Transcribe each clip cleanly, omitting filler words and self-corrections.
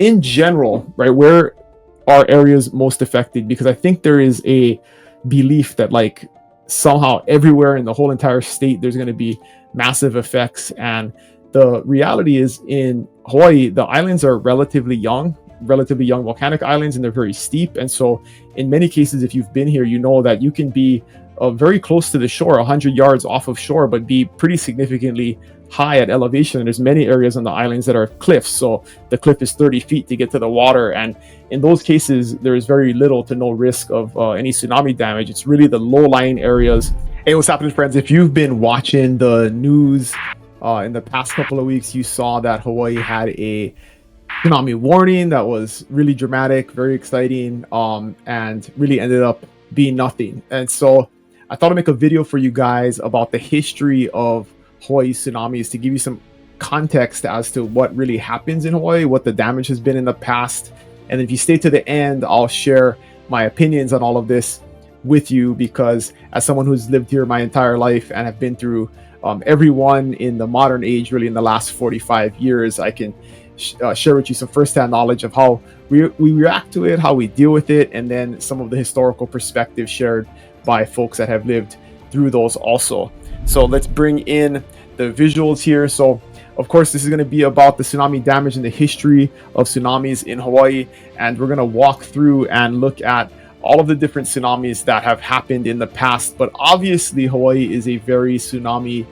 in general, right, where are areas most affected? Because I think there is a belief that like somehow everywhere in the whole entire state there's going to be massive effects, and the reality is in Hawaii the islands are relatively young volcanic islands, and they're very steep. And so in many cases, if you've been here, you know that you can be very close to the shore, 100 yards off of shore, but be pretty significantly high at elevation. And there's many areas on the islands that are cliffs, so the cliff is 30 feet to get to the water, and in those cases there is very little to no risk of any tsunami damage. It's really the low-lying areas. Hey, what's happening, friends? If you've been watching the news in the past couple of weeks, you saw that Hawaii had a tsunami warning that was really dramatic, very exciting, and really ended up being nothing. And so I thought I'd make a video for you guys about the history of Hawaii tsunamis to give you some context as to what really happens in Hawaii, what the damage has been in the past. And if you stay to the end, I'll share my opinions on all of this with you, because as someone who's lived here my entire life and have been through everyone in the modern age, really in the last 45 years, I can share with you some firsthand knowledge of how we react to it, how we deal with it, and then some of the historical perspectives shared by folks that have lived through those also. So let's bring in the visuals here. So of course this is going to be about the tsunami damage and the history of tsunamis in Hawaii, and we're going to walk through and look at all of the different tsunamis that have happened in the past. But obviously Hawaii is a very tsunami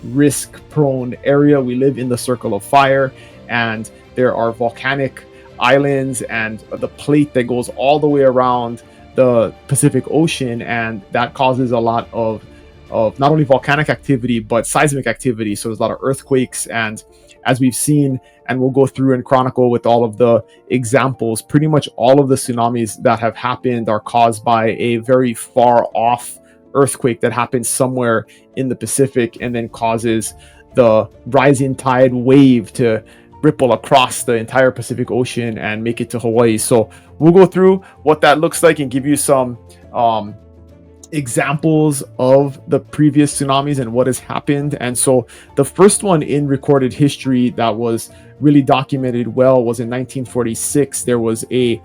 risk prone area. We live in the circle of fire, and there are volcanic islands and the plate that goes all the way around the Pacific Ocean, and that causes a lot of not only volcanic activity but seismic activity. So there's a lot of earthquakes, and as we've seen, and we'll go through and chronicle with all of the examples, pretty much all of the tsunamis that have happened are caused by a very far off earthquake that happens somewhere in the Pacific and then causes the rising tide wave to ripple across the entire Pacific Ocean and make it to Hawaii. So we'll go through what that looks like and give you some examples of the previous tsunamis and what has happened. And so the first one in recorded history that was really documented well was in 1946. There was a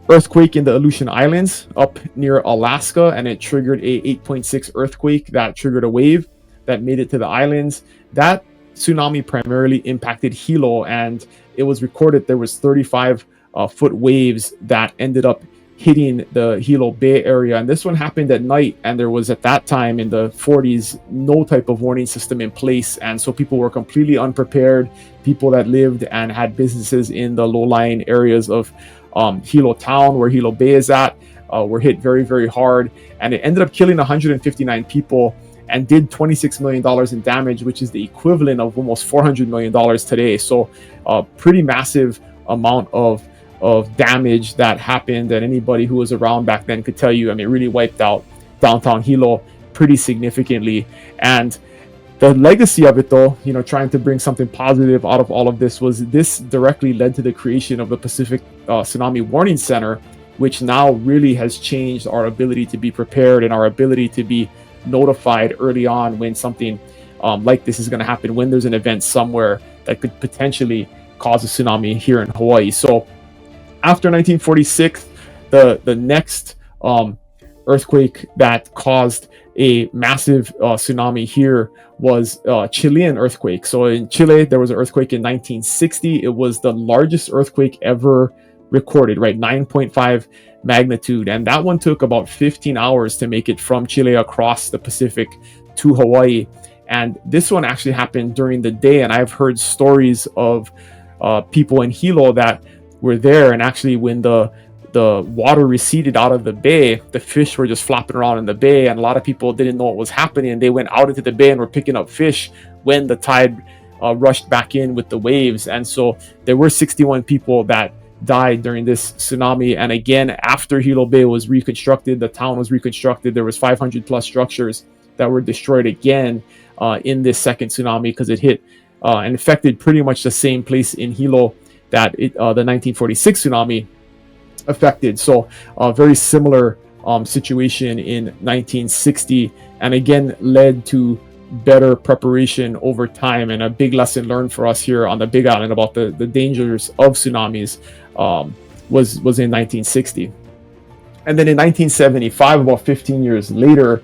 earthquake in the Aleutian Islands up near Alaska, and it triggered a 8.6 earthquake that triggered a wave that made it to the islands. That tsunami primarily impacted Hilo, and it was recorded there was 35 foot waves that ended up hitting the Hilo Bay area. And this one happened at night, and there was at that time in the 40s no type of warning system in place, and so people were completely unprepared. People that lived and had businesses in the low-lying areas of Hilo town, where Hilo Bay is at, were hit very, very hard, and it ended up killing 159 people and did $26 million in damage, which is the equivalent of almost $400 million today. So pretty massive amount of damage that happened, and anybody who was around back then could tell you, I mean, it really wiped out downtown Hilo pretty significantly. And the legacy of it, though, you know, trying to bring something positive out of all of this, was this directly led to the creation of the Pacific Tsunami Warning Center, which now really has changed our ability to be prepared and our ability to be notified early on when something like this is going to happen, when there's an event somewhere that could potentially cause a tsunami here in Hawaii. So after 1946, the next earthquake that caused a massive tsunami here was Chilean earthquake. So in Chile, there was an earthquake in 1960. It was the largest earthquake ever recorded, right? 9.5 magnitude. And that one took about 15 hours to make it from Chile across the Pacific to Hawaii. And this one actually happened during the day. And I've heard stories of people in Hilo that were there, and actually when the water receded out of the bay, the fish were just flopping around in the bay, and a lot of people didn't know what was happening. They went out into the bay and were picking up fish when the tide rushed back in with the waves. And so there were 61 people that died during this tsunami. And again, after Hilo Bay was reconstructed, the town was reconstructed, there was 500 plus structures that were destroyed again in this second tsunami, because it hit and affected pretty much the same place in Hilo that the 1946 tsunami affected. So a very similar situation in 1960, and again led to better preparation over time. And a big lesson learned for us here on the Big Island about the dangers of tsunamis was in 1960. And then in 1975, about 15 years later,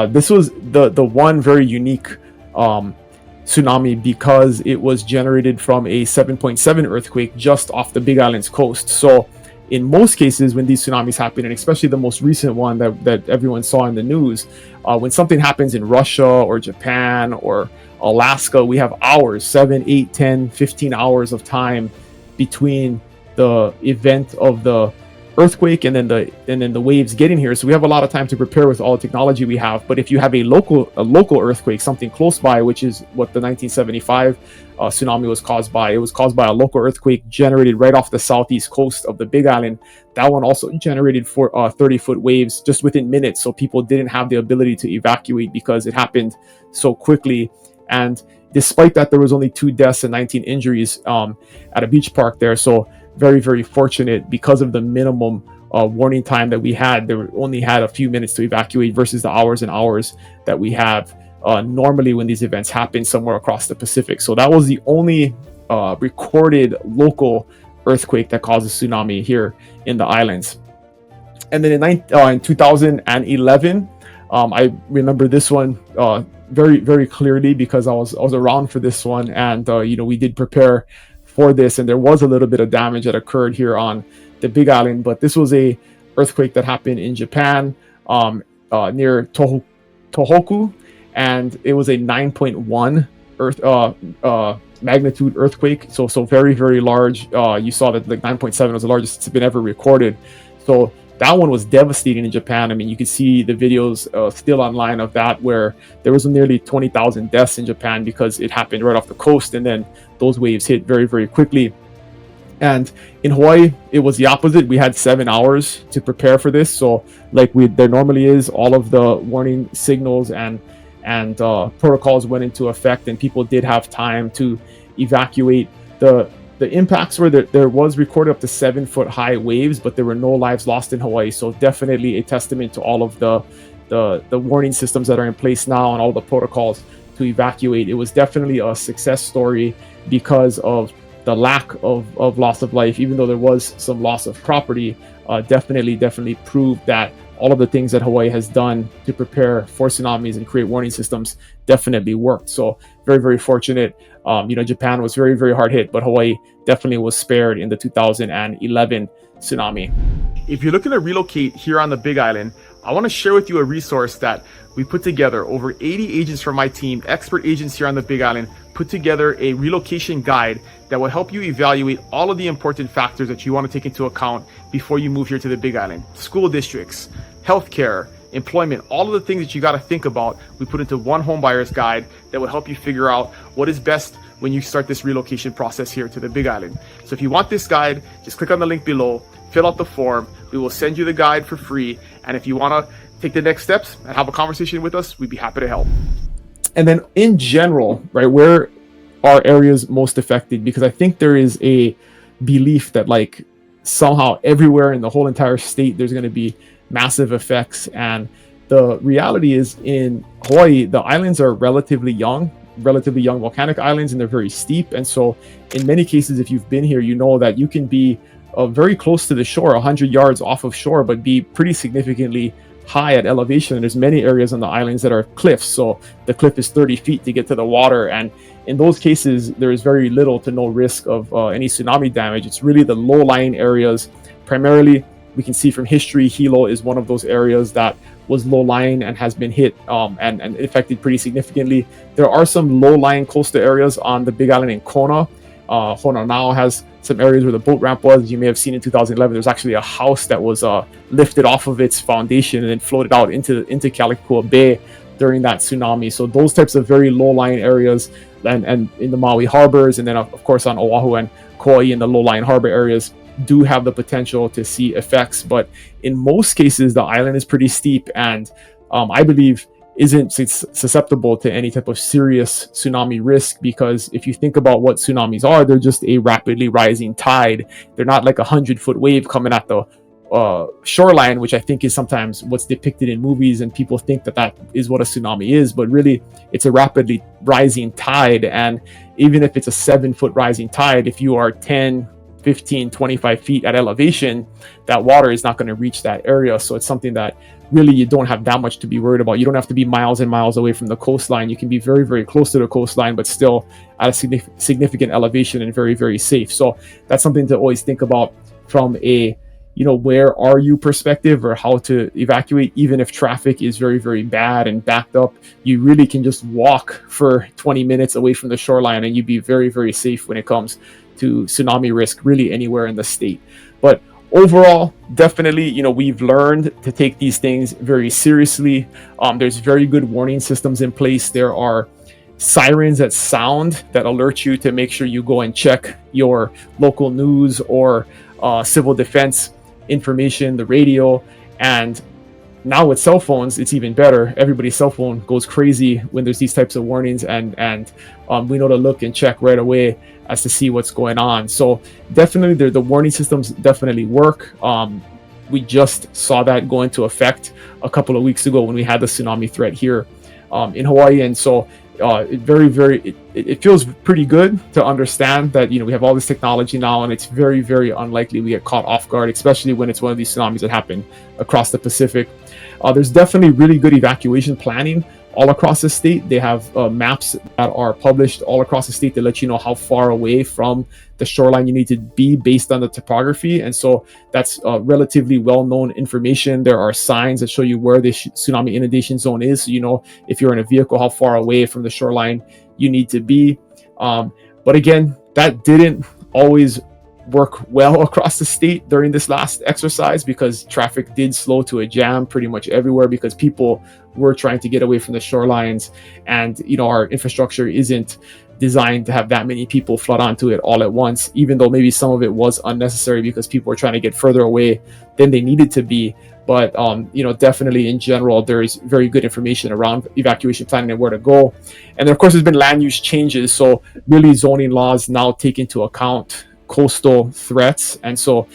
this was the one very unique tsunami because it was generated from a 7.7 earthquake just off the Big Island's coast. So in most cases, when these tsunamis happen, and especially the most recent one that everyone saw in the news, when something happens in Russia or Japan or Alaska, we have hours, 7, 8, 10, 15 hours of time between the event of the earthquake and then the waves getting here. So we have a lot of time to prepare with all the technology we have. But if you have a local earthquake, something close by, which is what the 1975 tsunami was caused by. It was caused by a local earthquake generated right off the southeast coast of the Big Island. That one also generated 30-foot waves just within minutes. So people didn't have the ability to evacuate because it happened so quickly. And despite that, there was only 2 deaths and 19 injuries at a beach park there. So very, very fortunate because of the minimum warning time that we had. They only had a few minutes to evacuate versus the hours and hours that we have normally when these events happen somewhere across the Pacific. So that was the only recorded local earthquake that caused a tsunami here in the islands. And then in 2011, I remember this one very, very clearly because I was around for this one, and we did prepare for this, and there was a little bit of damage that occurred here on the Big Island. But this was a earthquake that happened in Japan near Tohoku, and it was a 9.1 magnitude earthquake. So very, very large. You saw that like 9.7 was the largest it's been ever recorded. So that one was devastating in Japan. I mean, you can see the videos still online of that, where there was nearly 20,000 deaths in Japan because it happened right off the coast, and then those waves hit very, very quickly. And in Hawaii, it was the opposite. We had 7 hours to prepare for this. So like there normally is, all of the warning signals and protocols went into effect, and people did have time to evacuate. The impacts were that there was recorded up to 7-foot high waves, but there were no lives lost in Hawaii. So definitely a testament to all of the warning systems that are in place now and all the protocols to evacuate. It was definitely a success story because of the lack of loss of life, even though there was some loss of property. Definitely proved that all of the things that Hawaii has done to prepare for tsunamis and create warning systems definitely worked. So very, very fortunate. Japan was very, very hard hit, but Hawaii definitely was spared in the 2011 tsunami. If you're looking to relocate here on the Big Island, I want to share with you a resource that we put together. Over 80 agents from my team, expert agents here on the Big Island, put together a relocation guide that will help you evaluate all of the important factors that you want to take into account before you move here to the Big Island. School districts, healthcare, employment, all of the things that you got to think about, we put into one home buyer's guide that will help you figure out what is best when you start this relocation process here to the Big Island. So if you want this guide, just click on the link below, fill out the form. We will send you the guide for free. And if you want to take the next steps and have a conversation with us, we'd be happy to help. And then in general, right, where are areas most affected? Because I think there is a belief that like somehow everywhere in the whole entire state, there's going to be massive effects. And the reality is, in Hawaii, the islands are relatively young volcanic islands, and they're very steep. And so in many cases, if you've been here, you know that you can be very close to the shore, 100 yards off of shore, but be pretty significantly high at elevation. And there's many areas on the islands that are cliffs. So the cliff is 30 feet to get to the water. And in those cases, there is very little to no risk of any tsunami damage. It's really the low-lying areas. Primarily, we can see from history, Hilo is one of those areas that was low-lying and has been hit and affected pretty significantly. There are some low-lying coastal areas on the Big Island in Kona. Kona now has some areas where the boat ramp was. You may have seen in 2011, there's actually a house that was lifted off of its foundation and then floated out into Kalapana Bay during that tsunami. So those types of very low-lying areas, and in the Maui harbors, and then of course on Oahu and Kauai in the low-lying harbor areas, do have the potential to see effects. But in most cases, the island is pretty steep, and I believe isn't susceptible to any type of serious tsunami risk, because if you think about what tsunamis are, they're just a rapidly rising tide. They're not like 100-foot wave coming at the shoreline, which I think is sometimes what's depicted in movies, and people think that that is what a tsunami is, but really it's a rapidly rising tide. And even if it's a 7-foot rising tide, if you are 10, 15, 25 feet at elevation, that water is not going to reach that area. So it's something that really you don't have that much to be worried about. You don't have to be miles and miles away from the coastline. You can be very, very close to the coastline, but still at a significant elevation and very, very safe. So that's something to always think about from a, where are you perspective, or how to evacuate. Even if traffic is very, very bad and backed up, you really can just walk for 20 minutes away from the shoreline and you'd be very, very safe when it comes to tsunami risk really anywhere in the state. But overall, definitely, we've learned to take these things very seriously. There's very good warning systems in place. There are sirens that sound that alert you to make sure you go and check your local news or civil defense information, the radio. And now with cell phones, it's even better. Everybody's cell phone goes crazy when there's these types of warnings, and we know to look and check right away as to see what's going on. So definitely the warning systems definitely work. We just saw that go into effect a couple of weeks ago when we had the tsunami threat here in Hawaii. And so it feels pretty good to understand that we have all this technology now, and it's very, very unlikely we get caught off guard, especially when it's one of these tsunamis that happen across the Pacific. There's definitely really good evacuation planning all across the state. They have maps that are published all across the state to let you know how far away from the shoreline you need to be based on the topography. And so that's relatively well-known information. There are signs that show you where the tsunami inundation zone is. So if you're in a vehicle, how far away from the shoreline you need to be. But again, that didn't always work well across the state during this last exercise, because traffic did slow to a jam pretty much everywhere, because people were trying to get away from the shorelines, and our infrastructure isn't designed to have that many people flood onto it all at once, even though maybe some of it was unnecessary because people were trying to get further away than they needed to be. But definitely in general, there is very good information around evacuation planning and where to go. And then of course there's been land use changes, so really zoning laws now take into account coastal threats. And so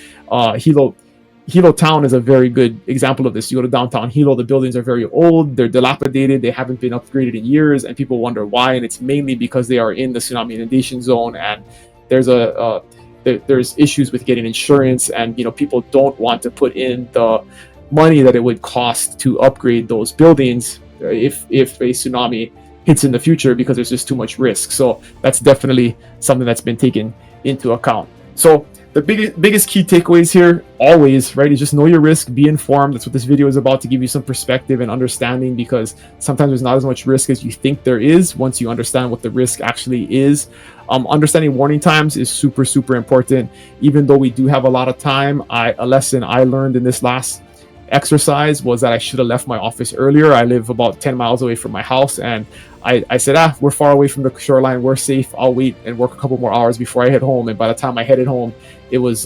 Hilo town is a very good example of this. You go to downtown Hilo, the buildings are very old, they're dilapidated, they haven't been upgraded in years, and people wonder why. And it's mainly because they are in the tsunami inundation zone, and there's issues with getting insurance, and people don't want to put in the money that it would cost to upgrade those buildings if a tsunami hits in the future, because there's just too much risk. So that's definitely something that's been taken into account. So the biggest key takeaways here always, right, is just know your risk, be informed. That's what this video is about, to give you some perspective and understanding, because sometimes there's not as much risk as you think there is once you understand what the risk actually is. Understanding warning times is super, super important. Even though we do have a lot of time, a lesson I learned in this last exercise was that I should have left my office earlier. I live about 10 miles away from my house, and I said, we're far away from the shoreline, we're safe, I'll wait and work a couple more hours before I head home. And by the time I headed home, it was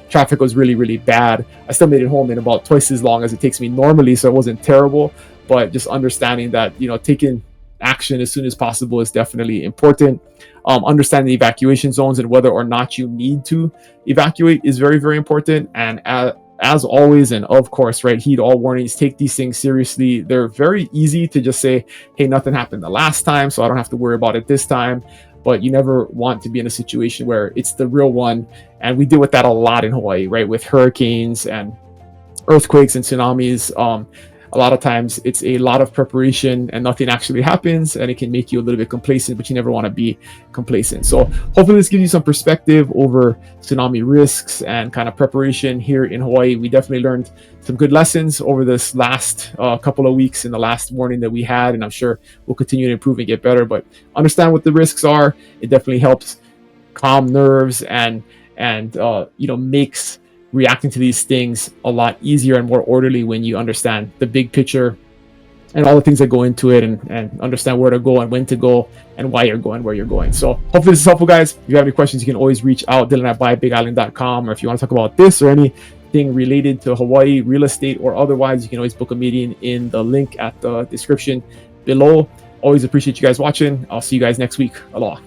traffic was really, really bad. I still made it home in about twice as long as it takes me normally, so it wasn't terrible. But just understanding that taking action as soon as possible is definitely important. Understanding the evacuation zones and whether or not you need to evacuate is very, very important. And as always, and of course, right, heed all warnings, take these things seriously. They're very easy to just say, hey, nothing happened the last time, so I don't have to worry about it this time. But you never want to be in a situation where it's the real one. And we deal with that a lot in Hawaii, right, with hurricanes and earthquakes and tsunamis. A lot of times it's a lot of preparation and nothing actually happens, and it can make you a little bit complacent, but you never want to be complacent. So hopefully this gives you some perspective over tsunami risks and kind of preparation here in Hawaii. We definitely learned some good lessons over this last couple of weeks in the last warning that we had, and I'm sure we'll continue to improve and get better. But understand what the risks are. It definitely helps calm nerves and makes reacting to these things a lot easier and more orderly when you understand the big picture and all the things that go into it, and understand where to go and when to go and why you're going where you're going. So hopefully this is helpful, guys. If you have any questions, you can always reach out, Dylan@buyabigisland.com, or if you want to talk about this or anything related to Hawaii real estate or otherwise, you can always book a meeting in the link at the description below. Always appreciate you guys watching. I'll see you guys next week. Aloha.